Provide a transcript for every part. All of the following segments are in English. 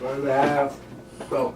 1.5. Go.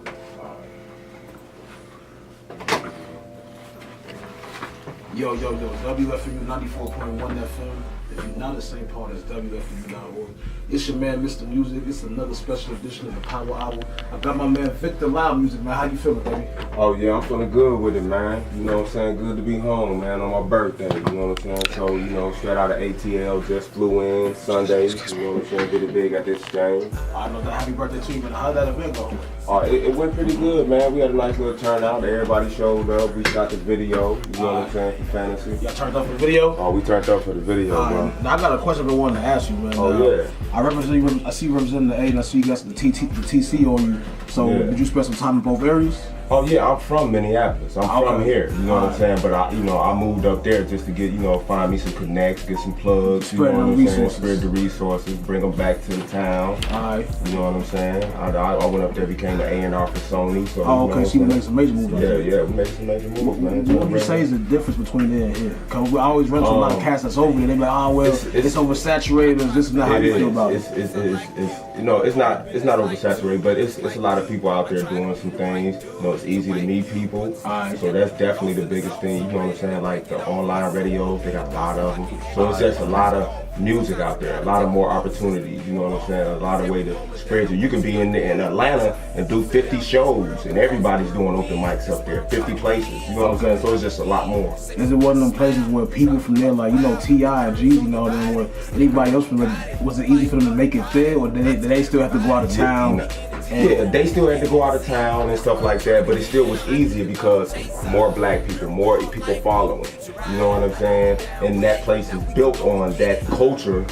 Yo, WFMU 94.1 FM. If you're not the same part as WFMU.org, it's your man, Mr. Music. It's another special edition of the Power Hour. I got my man Victor Live Music, man. How you feeling, baby? Oh yeah, I'm feeling good with it, man. You know what I'm saying? Good to be home, man, on my birthday. You know what I'm saying? So, you know, straight out of ATL, just flew in Sunday. You know what I'm saying? Did it big at the exchange. I know that. Happy birthday to you, man. How did that event go? It went pretty good, man. We had a nice little turnout. Everybody showed up. We shot the video. You know what I'm saying? For fantasy. Y'all turned up for the video? Oh, we turned up for the video, bro. Now, I got a question I wanted to ask you, man. Yeah. I see you representing the A, and I see you got the TC on you. So, did you spend some time in both areas? Oh yeah, I'm from Minneapolis. I'm from here. You know what I'm saying? But I moved up there just to get, find me some connects, get some plugs. Spread the resources. Spread the resources, bring them back to the town. Alright. You know what I'm saying? I went up there, became an A&R for Sony. So, okay. So you made some major moves. Yeah, we made some major moves, man. What would you say is the difference between there and here? Because I always run to a lot of cats that's over here. They be like, oh well, it's oversaturated. This is not how you feel about it. It's not oversaturated, but it's a lot of people out there doing some things. It's easy to meet people. So that's definitely the biggest thing. You know what I'm saying? Like the online radios, they got a lot of them. So it's just a lot of music out there, a lot of more opportunities. You know what I'm saying? A lot of way to spread you. You can be in Atlanta and do 50 shows, and everybody's doing open mics up there, 50 places. You know what I'm saying? So it's just a lot more. Is it one of them places where people from there, like T.I. and Jeezy and all them, where anybody else from there, was it easy for them to make it there, or did they still have to go out of town? Yeah, they still had to go out of town and stuff like that, but it still was easier because more black people, more people following. You know what I'm saying? And that place is built on that culture.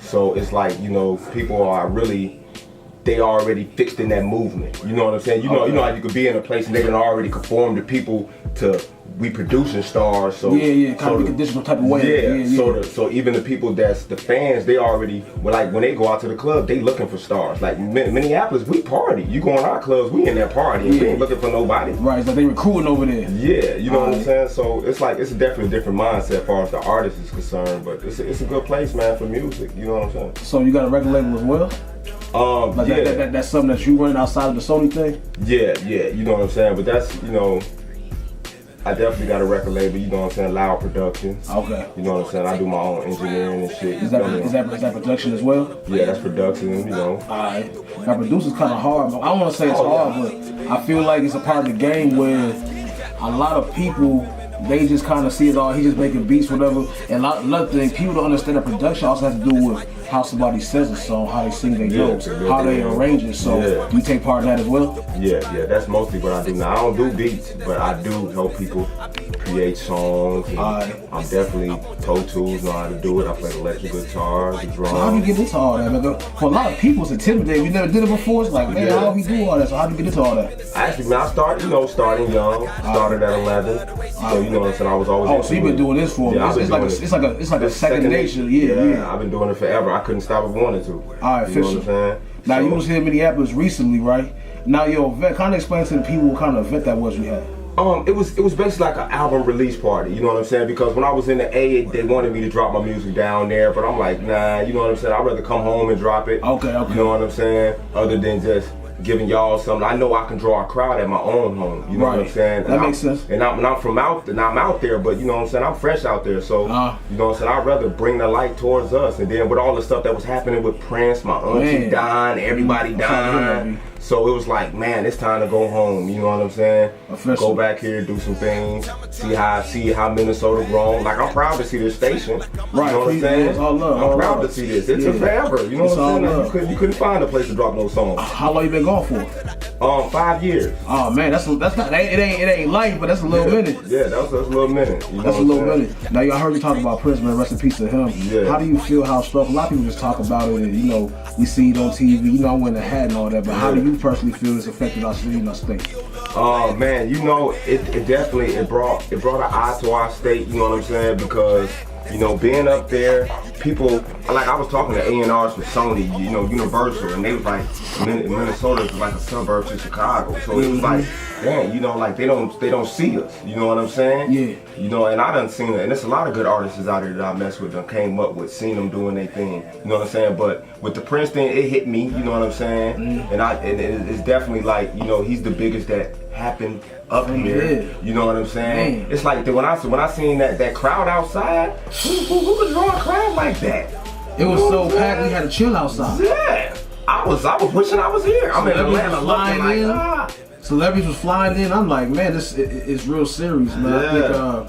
So it's like, people are really, they already fixed in that movement. You know what I'm saying? You know how you could be in a place and they can already conform to people to we producing stars. So kind of be conditional type of way. So even the people that's the fans, they already, like when they go out to the club, they looking for stars. Like Minneapolis, we party. You go in our clubs, we in that party, and we ain't looking for nobody. Right, it's like they recruiting over there. Yeah, you know what I'm saying? So it's definitely a different mindset as far as the artist is concerned, but it's a good place, man, for music. You know what I'm saying? So you got a record label as well? That's something that you running outside of the Sony thing? Yeah, you know what I'm saying? But that's, I definitely got a record label, you know what I'm saying, Loud Productions. Okay. You know what I'm saying, I do my own engineering and shit. Is that production as well? Yeah, that's production, Alright. Now producing's kind of hard. I don't want to say it's hard, but I feel like it's a part of the game where a lot of people, they just kind of see it all, he's just making beats, whatever. And another thing, people don't understand that production also has to do with how somebody says a song, how they sing their notes, how they arrange it. So you take part in that as well? Yeah, that's mostly what I do. Now I don't do beats, but I do help people create songs. I'm definitely Pro Tools, know how to do it. I play the electric guitar, the drums. So how do you get into all that? For a lot of people, it's intimidating. We never did it before. It's like, man, how do we do all that? So how do you get into all that? Actually, man, I started, starting young. Started at 11. So you know what I'm saying. I was always. So you've been doing this for? Yeah, it's like a second nature. Yeah. I've been doing it forever. I couldn't stop if I wanted to. Alright, you know what I'm saying? Now you was here in Minneapolis recently, right? Now you're a vet. Kind of explain to the people what kind of event that was you had. It was basically like an album release party, you know what I'm saying? Because when I was in the A, they wanted me to drop my music down there, but I'm like, nah, you know what I'm saying? I'd rather come home and drop it. Okay. You know what I'm saying? Other than just giving y'all something. I know I can draw a crowd at my own home. You know what I'm saying? That makes sense. And I'm out there, but you know what I'm saying? I'm fresh out there, so you know what I'm saying? I'd rather bring the light towards us. And then with all the stuff that was happening with Prince, my auntie dying, everybody dying. So it was like, man, it's time to go home. You know what I'm saying? Go back here, do some things, see how Minnesota grown. Like, I'm proud to see this station. Right. You know what I'm saying? It's all love. I'm proud to see this. It's a forever. You know what I'm saying? You couldn't find a place to drop no songs. How long you been gone for? 5 years. Oh man, that's not it ain't life, but that's a little minute. Yeah, that's a little minute. That's a little minute. Now I heard you talk about Prince, man. Rest in peace to him. Yeah. How do you feel? How struck? A lot of people just talk about it, and we see it on TV. I went ahead and all that, but how do you personally feel it's affected our city and our state? Man, it definitely brought an eye to our state. You know what I'm saying? Because you know, being up there, people, like I was talking to A&Rs for Sony, you know, Universal, and they was like, Minnesota is like a suburb to Chicago. So it was like, damn, you know, like they don't see us, you know what I'm saying? Yeah. You know, and I done seen it, and there's a lot of good artists out there that I mess with, that came up with, seen them doing their thing, you know what I'm saying? But with the Prince thing, it hit me, you know what I'm saying? And it's definitely like, you know, he's the biggest that happened up here, you know what I'm saying? It's like when I seen that crowd outside, who could draw a crowd like that? It was so packed we had to chill outside. Yeah, I was wishing I was here. I'm in Atlanta looking like, Celebrities was flying in. I'm like, man, this is real serious, man.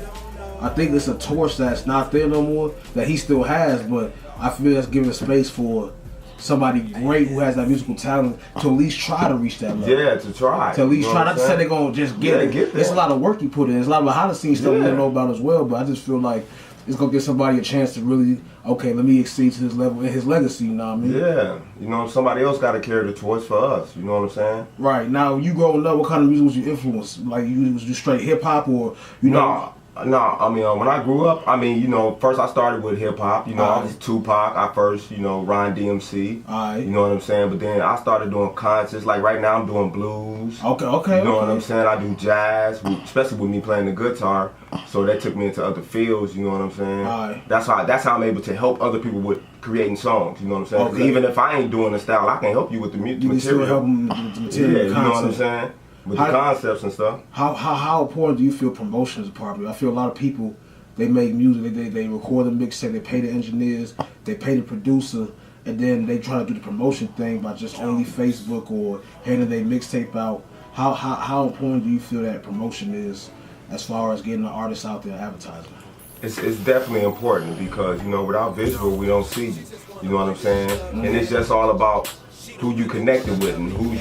I think it's a torch that's not there no more, that he still has, but I feel that's giving space for somebody great who has that musical talent to at least try to reach that level. Yeah, to try. To at least try. Not to say they're going to just get it. It's a lot of work you put in. There's a lot of behind the scenes stuff we don't know about as well, but I just feel like it's going to give somebody a chance to really, okay, let me exceed to this level in his legacy, you know what I mean? Yeah. You know, somebody else got to carry the torch for us, you know what I'm saying? Right. Now, you growing up, what kind of music was you influenced? Like, was you straight hip-hop or, you know? No, I mean, when I grew up, I mean, you know, first I started with hip hop. You know, I was Tupac. I first, you know, Run DMC. You know what I'm saying? But then I started doing concerts. Like right now, I'm doing blues. Okay. You know what I'm saying? I do jazz, especially with me playing the guitar. So that took me into other fields. You know what I'm saying? That's how I'm able to help other people with creating songs. You know what I'm saying? 'Cause even if I ain't doing the style, I can help you with the material. You still help them with the material. Yeah, you know what I'm saying? With the concepts and stuff. How important do you feel promotion is a part of it? I feel a lot of people, they make music, they record the mixtape, they pay the engineers, they pay the producer, and then they try to do the promotion thing by just only Facebook or handing their mixtape out. How important do you feel that promotion is as far as getting the artists out there advertising? It's definitely important because, you know, without visual, we don't see you. You know what I'm saying? And it's just all about who you connected with and who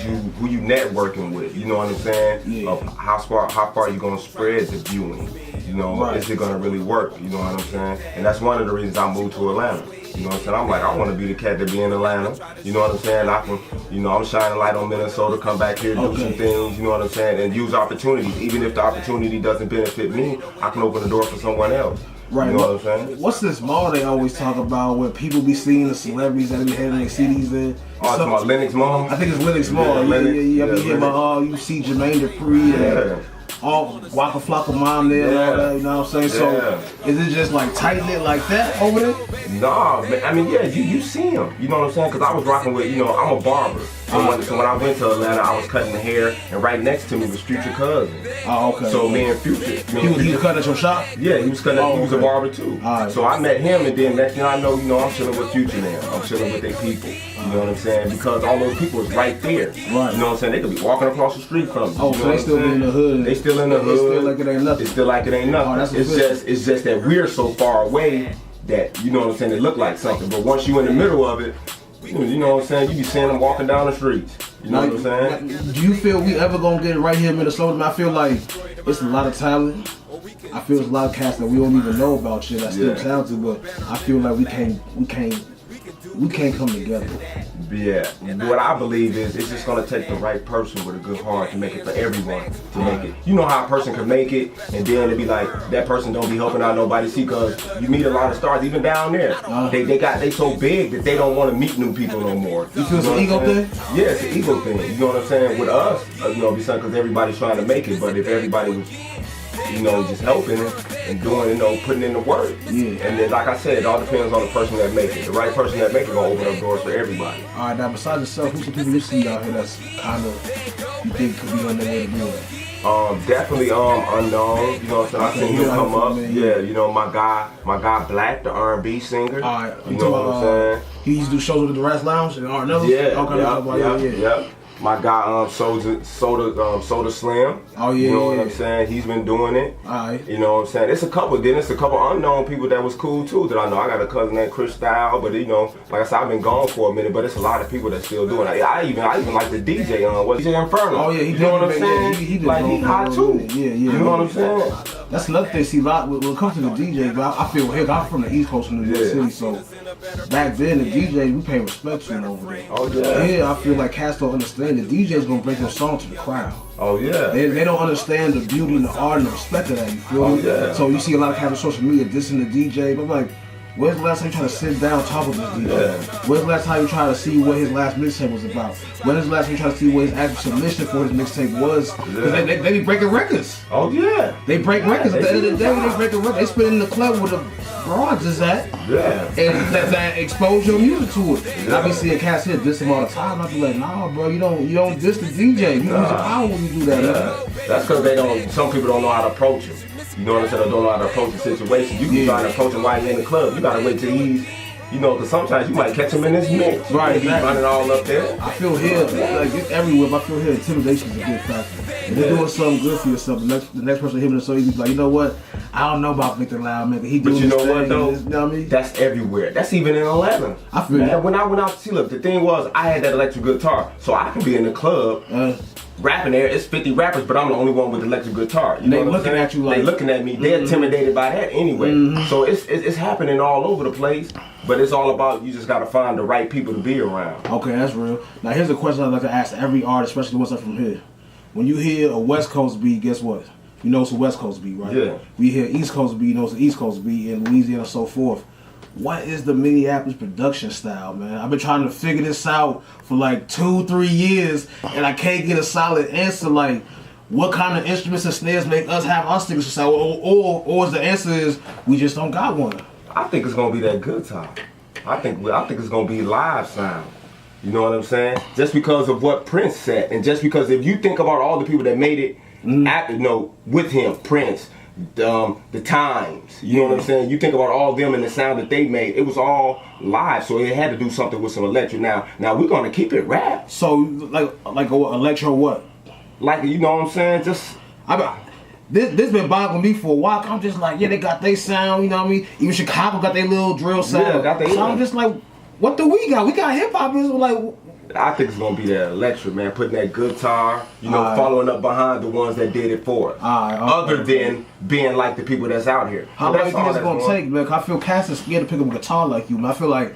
you networking with. You know what I'm saying? Of how far you gonna spread the viewing. You know, is it gonna really work? You know what I'm saying? And that's one of the reasons I moved to Atlanta. You know what I'm saying? I'm like, I want to be the cat that be in Atlanta. You know what I'm saying? I can, you know, I'm shining light on Minnesota, come back here, do some things, you know what I'm saying? And use opportunities. Even if the opportunity doesn't benefit me, I can open the door for someone else. Right. You know what I'm saying? What's this mall they always talk about where people be seeing the celebrities that be having their CDs in? Oh, it's called Lennox Mall? I think it's Lennox Mall. Yeah. I be hearing about, you see Jermaine Dupri all Waka Flocka Mom there and all that, you know what I'm saying? So is it just like tight-knit like that over there? Nah, man, I mean, yeah, you see him. You know what I'm saying? Because I was rocking with, you know, I'm a barber. So when I went to Atlanta, I was cutting the hair, and right next to me was Future Cousin. Oh, okay. So me and Future. He was cutting at your shop? Yeah, he was cutting. He was a barber too. So I met him, and then next thing I know, you know, I'm chilling with Future now. I'm chilling with their people. You know what I'm saying? Because all those people is right there. Right. You know what I'm saying? They could be walking across the street from me. Oh, so they still in the hood. They still in the hood. It's still like it ain't nothing. It's still like it ain't nothing. It's just that we're so far away that, you know what I'm saying, it look like something. But once you in the middle of it, you know what I'm saying, you be seeing them walking down the streets. You know what I'm saying? Do you feel we ever gonna get it right here in Minnesota? I feel like it's a lot of talent. I feel there's a lot of cats that we don't even know about shit that's still talented, but I feel like we can't come together. Yeah. What I believe is it's just gonna take the right person with a good heart to make it for everyone to make it. You know how a person can make it, and then it be like that person don't be helping out nobody. See, cause you meet a lot of stars even down there. They so big that they don't want to meet new people no more. You feel it's an ego thing? Yeah, it's an ego thing. You know what I'm saying? With us, you know, because everybody's trying to make it. But if everybody was, you know, just helping and doing, you know, putting in the work. And then, like I said, it all depends on the person that makes it. The right person that makes it gonna open up doors for everybody. All right, now besides yourself, who's the people you see out here that's kind of, you think could be on their way to do it? Definitely unknown. You know what I'm saying? I seen him come up. Yeah, you know, my guy Black, the R&B singer. All right, you know what I'm saying? He used to do shows with the Rats Lounge and R&B. Yeah. My guy Soda Slim. Oh yeah. You know what I'm saying? He's been doing it. Alright. You know what I'm saying? It's a couple unknown people that was cool too that I know. I got a cousin named Chris Style, but you know, like I said, I've been gone for a minute, but it's a lot of people that still doing it. I even like the DJ DJ Inferno. Oh yeah, you know what I'm saying? He like he hot too. Yeah. You know what I'm saying? That's another thing. See, when it comes to the DJ, I feel hell, I'm from the East Coast of New York City, so back then the DJs, we pay respect to them over there. Oh yeah. Yeah, I feel like cats don't understand the DJ's gonna break their song to the crowd. Oh yeah. They don't understand the beauty and the art and the respect of that, you feel me? Yeah. So you see a lot of cats on social media dissing the DJ, but I'm like, when's the last time you tried to sit down and talk with this DJ? Yeah. When's the last time you tried to see what his last mixtape was about? When is the last time you tried to see what his actual submission for his mixtape was? Because they be breaking records. Oh yeah. They break records. At the end of the day, they break a record. They spit in the club where the broads is at. Yeah. And that expose your music to it. And I be seeing cats here diss him all the time. I be like, nah, bro, you don't diss the DJ. You use your power when you do that, man. That's because some people don't know how to approach it. You know what I'm saying? They don't know how to approach the situation. You can try to approach him while you're in the club. You gotta wait till he's, you know, because sometimes you might catch him in his mix. Right, he's running all up there. I feel here, like it's everywhere, but I feel here intimidation is a big factor. If you're doing something good for yourself, the next person hitting the so you be like, you know what? I don't know about Victor Loud, man. He doing But you know this what thing, though? You know what I mean? That's everywhere. That's even in Atlanta. I feel that. When I went out to see, look, the thing was, I had that electric guitar, so I can be in the club. Rapping there, it's 50 rappers, but I'm the only one with electric guitar. You know what I'm saying? At you like, they looking at me. They're intimidated by that anyway. So it's happening all over the place. But it's all about you just gotta find the right people to be around. Okay, that's real. Now here's a question I'd like to ask every artist, especially the ones from here. When you hear a West Coast beat, guess what? You know it's a West Coast beat, right? Yeah. We hear East Coast beat, you know it's an East Coast beat, in Louisiana and so forth. What is the Minneapolis production style, man? I've been trying to figure this out for like 2-3 years, and I can't get a solid answer. Like, what kind of instruments and snares make us have our signature style, or the answer is we just don't got one? I think it's gonna be that guitar. I think it's gonna be live sound. You know what I'm saying? Just because of what Prince said, and just because if you think about all the people that made it, with him, Prince. The Times, you know what I'm saying? You think about all them and the sound that they made, it was all live, so it had to do something with some electric. Now we're gonna keep it rap. So like a electro what? Like, you know what I'm saying? Just this been bothering me for a while. I'm just like, yeah, they got their sound, you know what I mean? Even Chicago got their little drill sound. Yeah, got their. So I'm just like, what do we got? We got hip hop. Is like. I think it's gonna be that electric, man. Putting that guitar, following up behind the ones that did it for us. Other than being like the people that's out here. How long do you think it's gonna take, man? I feel Cass is scared to pick up a guitar like you, man. I feel like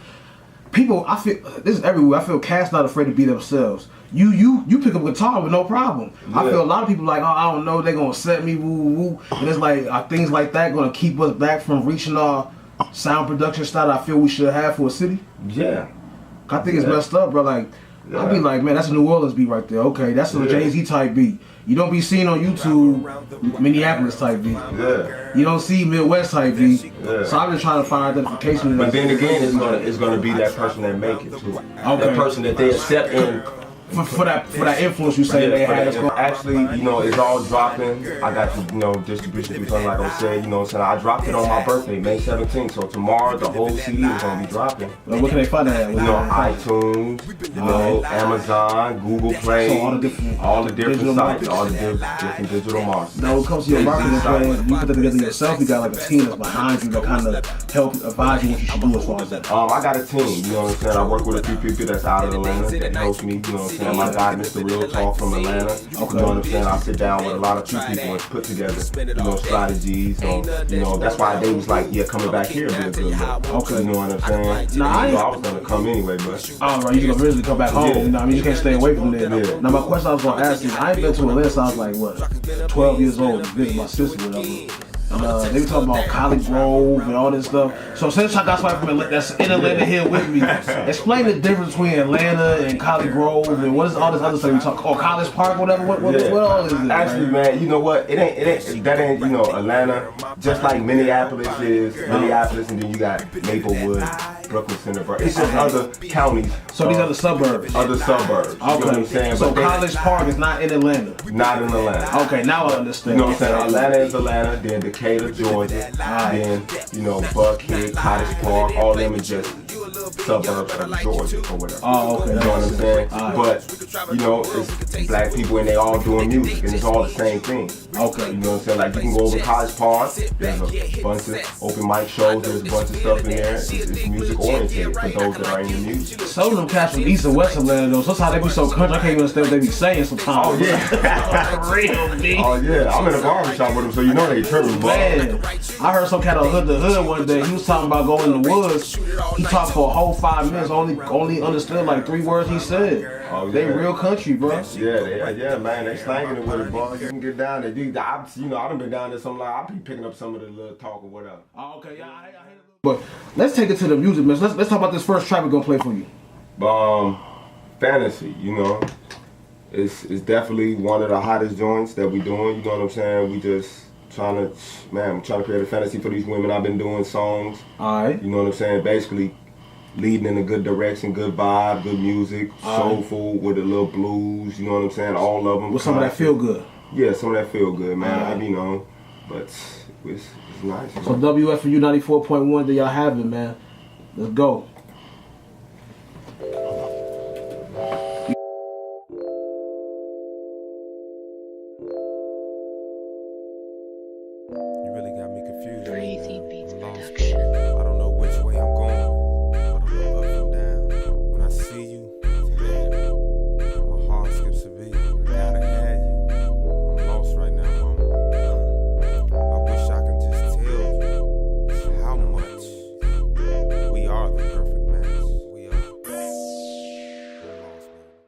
this is everywhere. I feel Cass not afraid to be themselves. You pick up a guitar with no problem. Yeah. I feel a lot of people like, oh, I don't know, they're gonna set me, woo woo. And it's like, are things like that gonna keep us back from reaching our sound production style I feel we should have for a city? Yeah. I think it's messed up, bro. Like, I'd be like, man, that's a New Orleans beat right there. Okay, that's a Jay-Z type beat. You don't be seen on YouTube Minneapolis type beat. Yeah. You don't see Midwest type beat. Yeah. So I'm just trying to find identification. But then again, it's gonna be that person that make it too. Okay. That person that they accept in. For that influence you say they had. Actually, it's all dropping. I got the distribution through like I said, you know what I'm saying? I dropped it on my birthday, May 17th. So tomorrow the whole CD is gonna be dropping. Well, where can they find that at? iTunes, Amazon, Google Play, so all the different sites, all the different digital markets. Now when it comes to your marketing plan, you put that together yourself, you got like a team that's behind you that kind of help advise you what you should do as far as that. I got a team, you know what I'm saying? I work with a few people that's out of Atlanta that helps me, you know what I'm saying? My guy, Mr. Real Talk from Atlanta. Okay. You know what I'm saying? I sit down with a lot of people and put together, strategies. That's why they was like, yeah, coming back here would be a good look. Okay. You know what I'm saying? I was gonna come anyway, but. All right, you gonna originally come back home. Yeah. You know, I mean, you can't stay away from there. Yeah. Now, my question I was gonna ask is, I ain't been to Atlanta since I was like, what, 12 years old, to visit my sister or whatever. And they were talking about College Grove and all this stuff. So since I got somebody from Atlanta that's in Atlanta here with me, explain the difference between Atlanta and College Grove and what is all this other stuff we talk, or College Park, whatever. What all is it? Actually, man, you know what? It ain't Atlanta. Just like Minneapolis is Minneapolis, and then you got Maplewood, Brooklyn Center. It's just other counties. So these are the suburbs. Other suburbs. Okay. You know what I'm saying? So College Park is not in Atlanta. Not in Atlanta. Okay, now I understand. You know what I'm saying? Atlanta is Atlanta, then Decatur, Georgia, then Buckhead, Cottage Park, all them is just suburbs of Georgia or whatever. Oh, okay. You know what I'm saying? But it's black people and they all doing music and it's all the same thing. Okay. You know what I'm saying? Like you can go over College Park. There's a bunch of open mic shows. There's a bunch of stuff in there. It's music oriented for those that are into music. Some of them cats from East and West Atlanta though. Sometimes they be so country, I can't even understand what they be saying sometimes. Oh yeah. For real, B. Oh yeah. I'm in a barbershop with them, so you know they tripping, bro. Man, I heard some cat on Hood to Hood one day. He was talking about going in the woods. He talked for a whole 5 minutes. Only understood like 3 words he said. Oh, yeah. They real country, bro. Yeah, man. They slanging it with it, bro. You can get down there. I done been down there some like I be picking up some of the little talk or whatever. Oh, okay, yeah, I hear it. But let's take it to the music, man. Let's talk about this first track we're gonna play for you. Fantasy, it's definitely one of the hottest joints that we doing. You know what I'm saying? We just trying to create a fantasy for these women. I've been doing songs. All right. You know what I'm saying? Basically leading in a good direction, good vibe, good music, soulful with a little blues. You know what I'm saying? All of them. With some of that feel good. Yeah, some of that feel good, man. But it's nice. So WFU 94.1, there y'all have it, man. Let's go. You really got me confused. Crazy Beats Production.